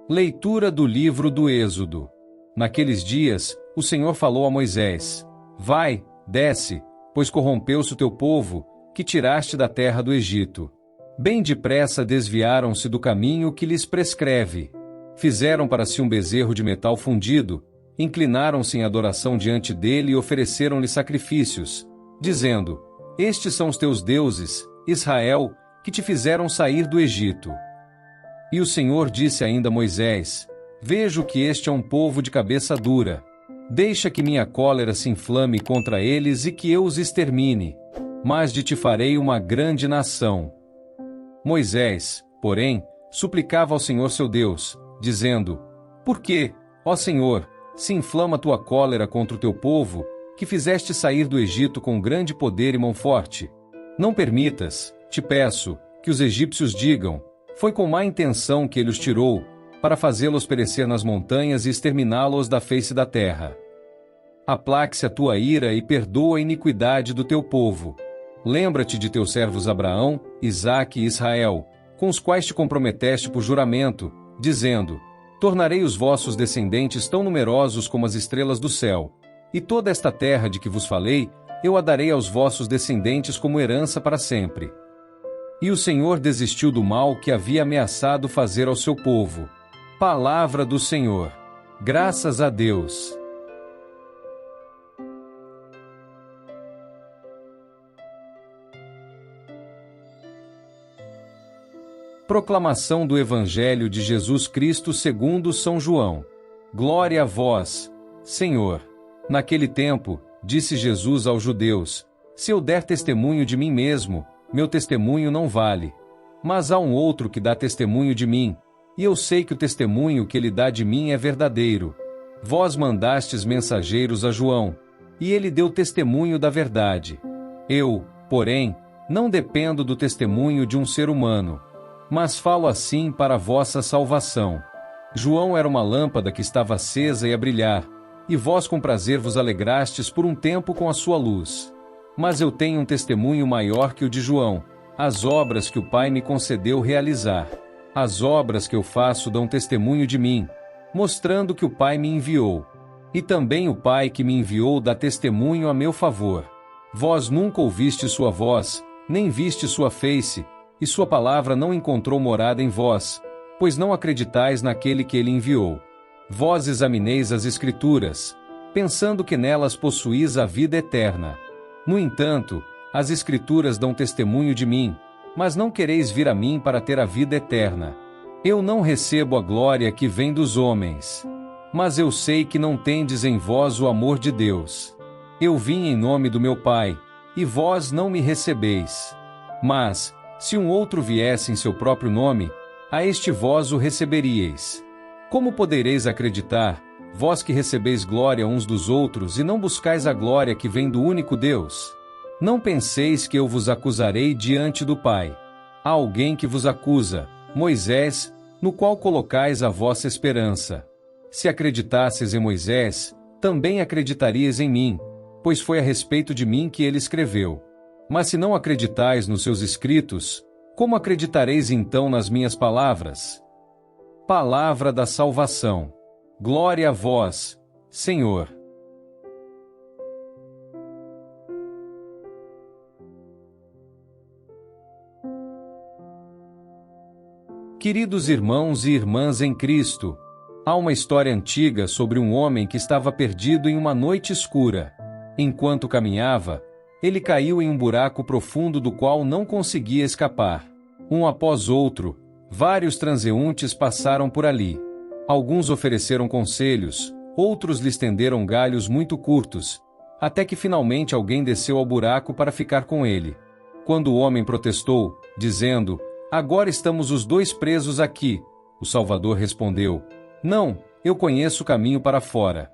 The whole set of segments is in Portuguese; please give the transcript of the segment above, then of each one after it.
Leitura do livro do Êxodo. Naqueles dias, o Senhor falou a Moisés: Vai, desce, pois corrompeu-se o teu povo, que tiraste da terra do Egito. Bem depressa desviaram-se do caminho que lhes prescreve. Fizeram para si um bezerro de metal fundido, inclinaram-se em adoração diante dele e ofereceram-lhe sacrifícios, dizendo: Estes são os teus deuses, Israel, que te fizeram sair do Egito. E o Senhor disse ainda a Moisés: Vejo que este é um povo de cabeça dura. Deixa que minha cólera se inflame contra eles e que eu os extermine, mas de ti farei uma grande nação. Moisés, porém, suplicava ao Senhor seu Deus, dizendo: Por que, ó Senhor, se inflama tua cólera contra o teu povo, que fizeste sair do Egito com grande poder e mão forte? Não permitas, te peço, que os egípcios digam: Foi com má intenção que ele os tirou, para fazê-los perecer nas montanhas e exterminá-los da face da terra. Aplaque-se a tua ira e perdoa a iniquidade do teu povo. Lembra-te de teus servos Abraão, Isaque e Israel, com os quais te comprometeste por juramento, dizendo: Tornarei os vossos descendentes tão numerosos como as estrelas do céu, e toda esta terra de que vos falei, eu a darei aos vossos descendentes como herança para sempre. E o Senhor desistiu do mal que havia ameaçado fazer ao seu povo. Palavra do Senhor. Graças a Deus. Proclamação do Evangelho de Jesus Cristo segundo São João. Glória a vós, Senhor. Naquele tempo, disse Jesus aos judeus: Se eu der testemunho de mim mesmo, meu testemunho não vale. Mas há um outro que dá testemunho de mim, e eu sei que o testemunho que ele dá de mim é verdadeiro. Vós mandastes mensageiros a João, e ele deu testemunho da verdade. Eu, porém, não dependo do testemunho de um ser humano, mas falo assim para a vossa salvação. João era uma lâmpada que estava acesa e a brilhar, e vós com prazer vos alegrastes por um tempo com a sua luz. Mas eu tenho um testemunho maior que o de João, as obras que o Pai me concedeu realizar. As obras que eu faço dão testemunho de mim, mostrando que o Pai me enviou. E também o Pai que me enviou dá testemunho a meu favor. Vós nunca ouviste sua voz, nem viste sua face, e sua palavra não encontrou morada em vós, pois não acreditais naquele que ele enviou. Vós examineis as Escrituras, pensando que nelas possuís a vida eterna. No entanto, as Escrituras dão testemunho de mim, mas não quereis vir a mim para ter a vida eterna. Eu não recebo a glória que vem dos homens, mas eu sei que não tendes em vós o amor de Deus. Eu vim em nome do meu Pai, e vós não me recebeis. Mas, se um outro viesse em seu próprio nome, a este vós o receberíeis. Como podereis acreditar, vós que recebeis glória uns dos outros e não buscais a glória que vem do único Deus? Não penseis que eu vos acusarei diante do Pai. Há alguém que vos acusa, Moisés, no qual colocais a vossa esperança. Se acreditasseis em Moisés, também acreditarias em mim, pois foi a respeito de mim que ele escreveu. Mas se não acreditais nos seus escritos, como acreditareis então nas minhas palavras? Palavra da salvação. Glória a vós, Senhor. Queridos irmãos e irmãs em Cristo, há uma história antiga sobre um homem que estava perdido em uma noite escura. Enquanto caminhava, ele caiu em um buraco profundo do qual não conseguia escapar. Um após outro, vários transeuntes passaram por ali. Alguns ofereceram conselhos, outros lhe estenderam galhos muito curtos, até que finalmente alguém desceu ao buraco para ficar com ele. Quando o homem protestou, dizendo: Agora estamos os dois presos aqui, o Salvador respondeu: Não, eu conheço o caminho para fora.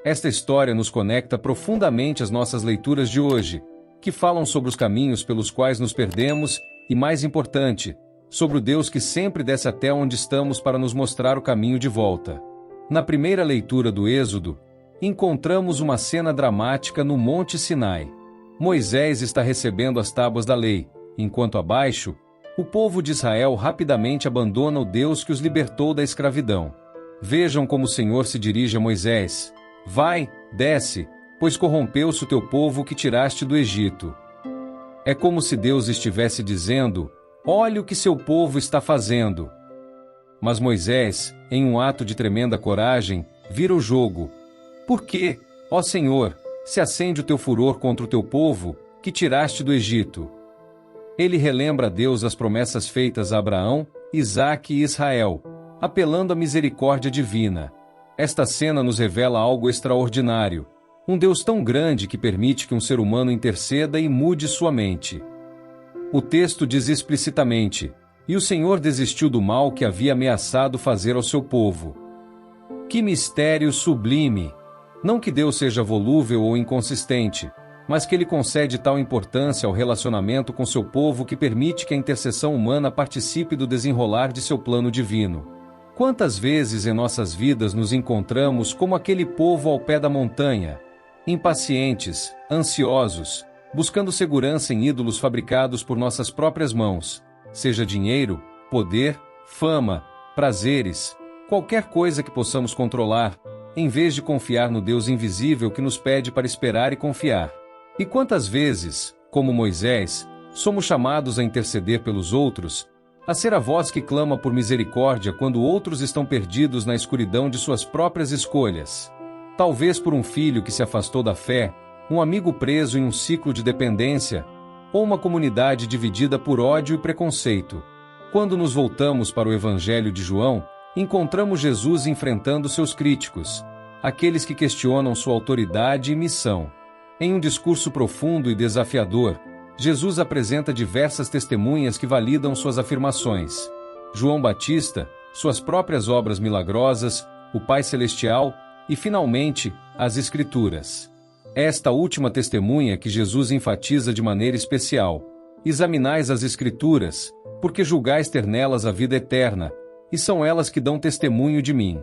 Esta história nos conecta profundamente às nossas leituras de hoje, que falam sobre os caminhos pelos quais nos perdemos e, mais importante, sobre o Deus que sempre desce até onde estamos para nos mostrar o caminho de volta. Na primeira leitura do Êxodo, encontramos uma cena dramática no Monte Sinai. Moisés está recebendo as tábuas da lei, enquanto abaixo, O povo de Israel rapidamente abandona o Deus que os libertou da escravidão. Vejam como o Senhor se dirige a Moisés: vai, desce, pois corrompeu-se o teu povo que tiraste do Egito. É como se Deus estivesse dizendo: olhe o que seu povo está fazendo. Mas Moisés, em um ato de tremenda coragem, vira o jogo. Por quê, ó Senhor, se acende o teu furor contra o teu povo, que tiraste do Egito? Ele relembra a Deus as promessas feitas a Abraão, Isaque e Israel, apelando à misericórdia divina. Esta cena nos revela algo extraordinário. Um Deus tão grande que permite que um ser humano interceda e mude sua mente. O texto diz explicitamente: e o Senhor desistiu do mal que havia ameaçado fazer ao seu povo. Que mistério sublime! Não que Deus seja volúvel ou inconsistente, mas que Ele concede tal importância ao relacionamento com seu povo que permite que a intercessão humana participe do desenrolar de seu plano divino. Quantas vezes em nossas vidas nos encontramos como aquele povo ao pé da montanha, impacientes, ansiosos, buscando segurança em ídolos fabricados por nossas próprias mãos, seja dinheiro, poder, fama, prazeres, qualquer coisa que possamos controlar, em vez de confiar no Deus invisível que nos pede para esperar e confiar. E quantas vezes, como Moisés, somos chamados a interceder pelos outros, a ser a voz que clama por misericórdia quando outros estão perdidos na escuridão de suas próprias escolhas. Talvez por um filho que se afastou da fé, um amigo preso em um ciclo de dependência, ou uma comunidade dividida por ódio e preconceito. Quando nos voltamos para o Evangelho de João, encontramos Jesus enfrentando seus críticos, aqueles que questionam sua autoridade e missão. Em um discurso profundo e desafiador, Jesus apresenta diversas testemunhas que validam suas afirmações. João Batista, suas próprias obras milagrosas, o Pai Celestial e, finalmente, as Escrituras. Esta última testemunha que Jesus enfatiza de maneira especial: examinais as Escrituras, porque julgais ter nelas a vida eterna, e são elas que dão testemunho de mim.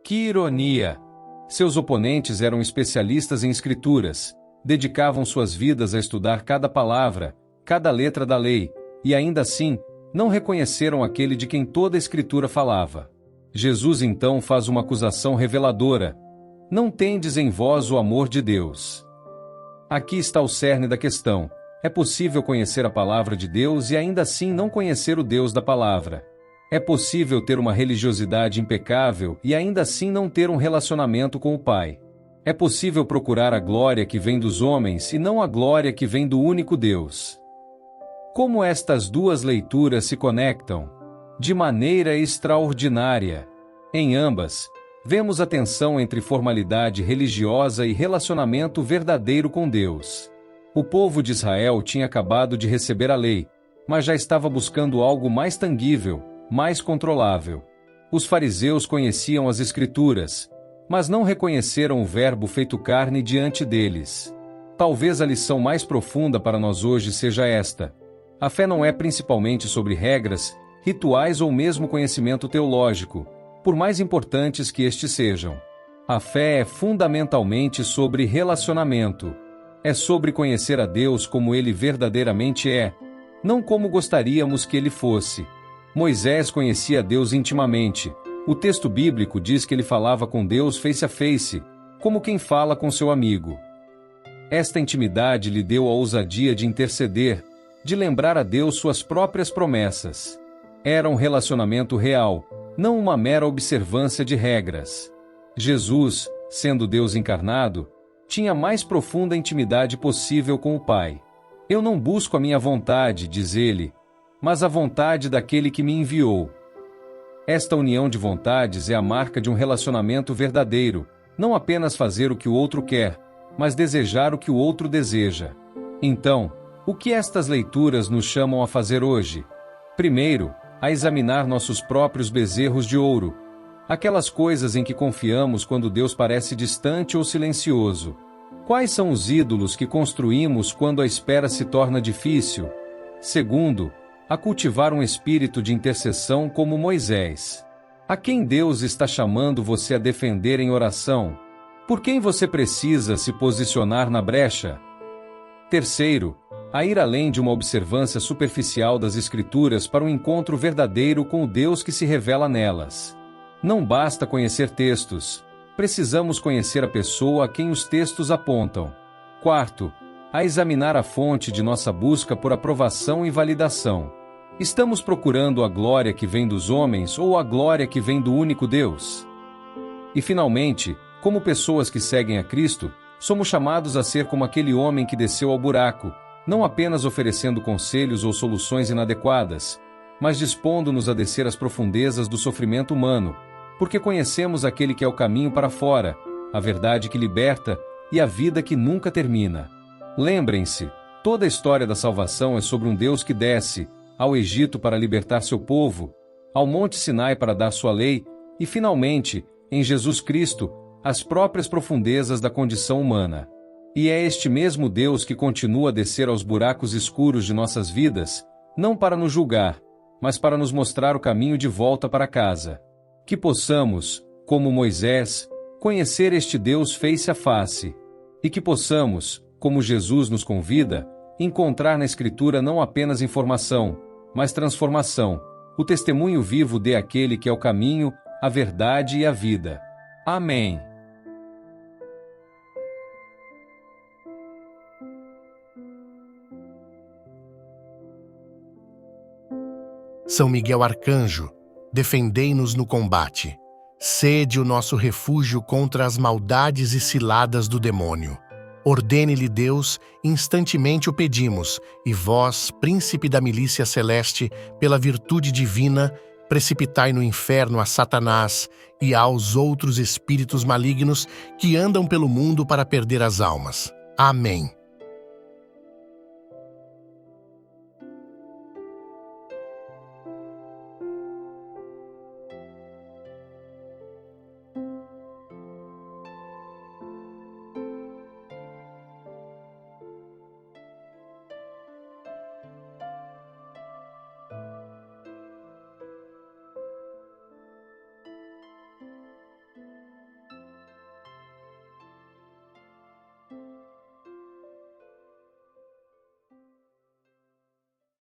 Que ironia! Seus oponentes eram especialistas em Escrituras, dedicavam suas vidas a estudar cada palavra, cada letra da lei, e ainda assim, não reconheceram aquele de quem toda a Escritura falava. Jesus então faz uma acusação reveladora: não tendes em vós o amor de Deus. Aqui está o cerne da questão. É possível conhecer a palavra de Deus e ainda assim não conhecer o Deus da palavra. É possível ter uma religiosidade impecável e ainda assim não ter um relacionamento com o Pai. É possível procurar a glória que vem dos homens e não a glória que vem do único Deus. Como estas duas leituras se conectam? De maneira extraordinária. Em ambas, vemos a tensão entre formalidade religiosa e relacionamento verdadeiro com Deus. O povo de Israel tinha acabado de receber a lei, mas já estava buscando algo mais tangível, mais controlável. Os fariseus conheciam as Escrituras, mas não reconheceram o Verbo feito carne diante deles. Talvez a lição mais profunda para nós hoje seja esta: a fé não é principalmente sobre regras, rituais ou mesmo conhecimento teológico, por mais importantes que estes sejam. A fé é fundamentalmente sobre relacionamento. É sobre conhecer a Deus como Ele verdadeiramente é, não como gostaríamos que Ele fosse. Moisés conhecia Deus intimamente. O texto bíblico diz que ele falava com Deus face a face, como quem fala com seu amigo. Esta intimidade lhe deu a ousadia de interceder, de lembrar a Deus suas próprias promessas. Era um relacionamento real, não uma mera observância de regras. Jesus, sendo Deus encarnado, tinha a mais profunda intimidade possível com o Pai. Eu não busco a minha vontade, diz ele, mas a vontade daquele que me enviou. Esta união de vontades é a marca de um relacionamento verdadeiro, não apenas fazer o que o outro quer, mas desejar o que o outro deseja. Então, o que estas leituras nos chamam a fazer hoje? Primeiro, a examinar nossos próprios bezerros de ouro, aquelas coisas em que confiamos quando Deus parece distante ou silencioso. Quais são os ídolos que construímos quando a espera se torna difícil? Segundo, a cultivar um espírito de intercessão como Moisés. A quem Deus está chamando você a defender em oração? Por quem você precisa se posicionar na brecha? Terceiro, a ir além de uma observância superficial das Escrituras para um encontro verdadeiro com o Deus que se revela nelas. Não basta conhecer textos, precisamos conhecer a pessoa a quem os textos apontam. Quarto, a examinar a fonte de nossa busca por aprovação e validação. Estamos procurando a glória que vem dos homens ou a glória que vem do único Deus? E finalmente, como pessoas que seguem a Cristo, somos chamados a ser como aquele homem que desceu ao buraco, não apenas oferecendo conselhos ou soluções inadequadas, mas dispondo-nos a descer às profundezas do sofrimento humano, porque conhecemos aquele que é o caminho para fora, a verdade que liberta e a vida que nunca termina. Lembrem-se, toda a história da salvação é sobre um Deus que desce ao Egito para libertar seu povo, ao Monte Sinai para dar sua lei e, finalmente, em Jesus Cristo, as próprias profundezas da condição humana. E é este mesmo Deus que continua a descer aos buracos escuros de nossas vidas, não para nos julgar, mas para nos mostrar o caminho de volta para casa. Que possamos, como Moisés, conhecer este Deus face a face. E que possamos, como Jesus nos convida, encontrar na Escritura não apenas informação, mas transformação, o testemunho vivo de aquele que é o caminho, a verdade e a vida. Amém. São Miguel Arcanjo, defendei-nos no combate. Sede o nosso refúgio contra as maldades e ciladas do demônio. Ordene-lhe Deus, instantemente o pedimos, e vós, príncipe da milícia celeste, pela virtude divina, precipitai no inferno a Satanás e aos outros espíritos malignos que andam pelo mundo para perder as almas. Amém.